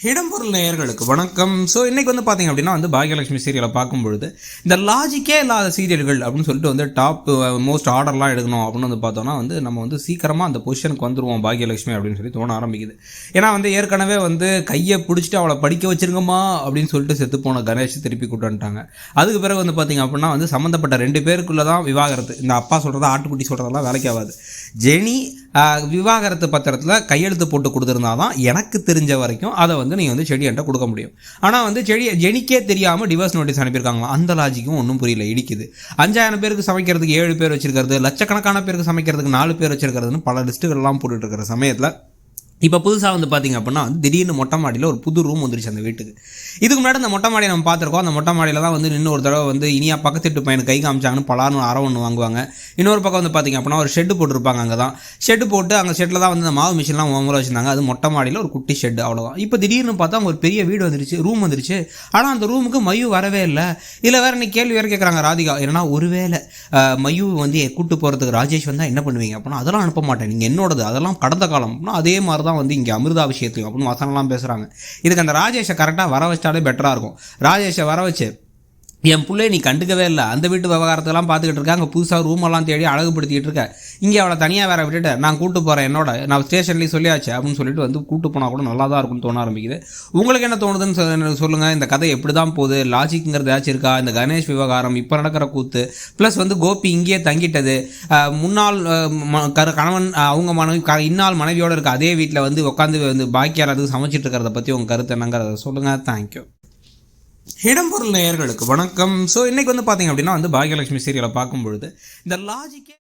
இடம்பொருள் நேயர்களுக்கு வணக்கம். ஸோ இன்றைக்கி வந்து பார்த்திங்க அப்படின்னா வந்து பாக்யலட்சுமி சீரியலை பார்க்கும்பொழுது இந்த லாஜிக்கே இல்லாத சீரியல்கள் அப்படின்னு சொல்லிட்டு வந்து டாப் மோஸ்ட் ஆர்டர்லாம் எடுக்கணும் அப்படின்னு வந்து பார்த்தோன்னா வந்து நம்ம வந்து சீக்கிரமாக அந்த பொசிஷனுக்கு வந்துடுவோம் பாக்யலட்சுமி அப்படின்னு சொல்லி தோண ஆரம்பிக்குது. ஏன்னா வந்து ஏற்கனவே வந்து கையை பிடிச்சிட்டு அவளை படிக்க வச்சிருங்கம்மா அப்படின்னு சொல்லிட்டு செத்து போன கணேஷ் திருப்பி கூட்டு வந்துட்டாங்க. அதுக்கு பிறகு வந்து பார்த்திங்க அப்படின்னா வந்து சம்மந்தப்பட்ட 2 பேருக்குள்ளே தான் விவாகரத்து. இந்த அப்பா சொல்கிறதா ஆட்டுக்குட்டி சொல்கிறதெல்லாம் வேலைக்கு ஆகாது. ஜெனி விவாகரத்து பத்திரத்தில் கையெழுத்து போட்டு கொடுத்துருந்தா தான் எனக்கு தெரிஞ்ச வரைக்கும் அதை வந்து நீங்கள் வந்து செடியன்ட்ட கொடுக்க முடியும். ஆனால் வந்து ஜெனிக்கே தெரியாமல் டிவோர்ஸ் நோட்டீஸ் அனுப்பியிருக்காங்களா? அந்த லாஜிக்கும் ஒன்றும் புரியல, இடிக்குது. 5000 பேருக்கு சமைக்கிறதுக்கு 7 பேர் வச்சிருக்கிறது, லட்சக்கணக்கான பேருக்கு சமைக்கிறதுக்கு 4 பேர் வச்சிருக்கிறதுன்னு பல லிஸ்ட்டுகள்லாம் போட்டுட்டு இருக்கிற சமயத்தில் இப்போ புதுசாக வந்து பார்த்திங்க அப்படின்னா வந்து திடீர்னு மொட்டை மாடியில் ஒரு புது ரூம் வந்துருச்சு அந்த வீட்டுக்கு. இதுக்கு முன்னாடி அந்த மொட்டை மாடியை நம்ம பார்த்துருக்கோம். அந்த மொட்டை மாடியில் தான் வந்து இன்னொரு தடவை வந்து இனியா பக்கத்து பையனுக்கு கை காமிச்சாங்கன்னு பலான்னு அரை ஒன்று வாங்குவாங்க. இன்னொரு பக்கம் வந்து பார்த்திங்க அப்படின்னா ஒரு ஷெட்டு போட்டிருப்பாங்க. அங்கே தான் ஷெட்டு போட்டு அங்கே ஷெட்டில் தான் வந்து இந்த மாவு மிஷின்லாம் மூலம் வச்சுருந்தாங்க. அது மொட்டை மாடியில் ஒரு குட்டி ஷெட்டு, அவ்வளோதான். இப்போ திடீர்னு பார்த்தா அங்கே ஒரு பெரிய வீடு வந்துருச்சு, ரூம் வந்துருச்சு. ஆனால் அந்த ரூமுக்கு மயூ வரவே இல்லை. இதில் வேறு நீ கேள்வி வேறு கேட்குறாங்க ராதிகா. ஏன்னா ஒருவேளை மயூ வந்து கூட்டு போகிறதுக்கு ராஜேஷ் வந்தால் என்ன பண்ணுவீங்க அப்படின்னா, அதெல்லாம் அனுப்ப மாட்டேன், நீங்கள் என்னோடது, அதெல்லாம் கடந்த காலம். அதே மாதிரி தான் வந்து இங்கே அமிர்தா விஷயத்தையும் அப்படின்னு வசனம்லாம் பேசுகிறாங்க. இதுக்கு அந்த ராஜேஷை கரெக்டாக வர வச்சாலே பெட்டராக இருக்கும். ராஜேஷை வர வச்சு என் பிள்ளை நீ கண்டுக்கவே இல்லை, அந்த வீட்டு விவகாரத்தெல்லாம் பார்த்துக்கிட்டு இருக்கேன், அங்கே புதுசாக ரூமெல்லாம் தேடி அழகுபடுத்திக்கிட்டு இருக்கேன், இங்கே அவளை தனியாக வேற விட்டுட்டு நான் கூட்டு போகிறேன், என்னோட நான் ஸ்டேஷன்லேயும் சொல்லியாச்சு அப்படின்னு சொல்லிட்டு வந்து கூட்டு போனால் கூட நல்லா தான் இருக்கும்னு தோண ஆரம்பிக்குது. உங்களுக்கு என்ன தோணுதுன்னு சொல்லுங்கள். இந்த கதை எப்படி தான் போகுது, லாஜிக்குங்கிறது ஏதாச்சும் இருக்கா? இந்த கணேஷ் விவகாரம், இப்போ நடக்கிற கூத்து, ப்ளஸ் வந்து கோபி இங்கேயே தங்கிட்டது, முன்னாள் கணவன் அவங்க மனைவி இந்நாள் மனைவியோடு இருக்க அதே வீட்டில் வந்து உட்காந்து வந்து பாக்கியார் அதுக்கு சமைச்சிட்டு இருக்கிறத பற்றி உங்கள் கருத்து என்னங்கிறத சொல்லுங்கள். தேங்க்யூ. இடம்பொருள் நேயர்களுக்கு வணக்கம். ஸோ இன்றைக்கி வந்து பார்த்திங்க அப்படின்னா வந்து பாக்யலட்சுமி சீரியலை பார்க்கும்பொழுது இந்த லாஜிக்கே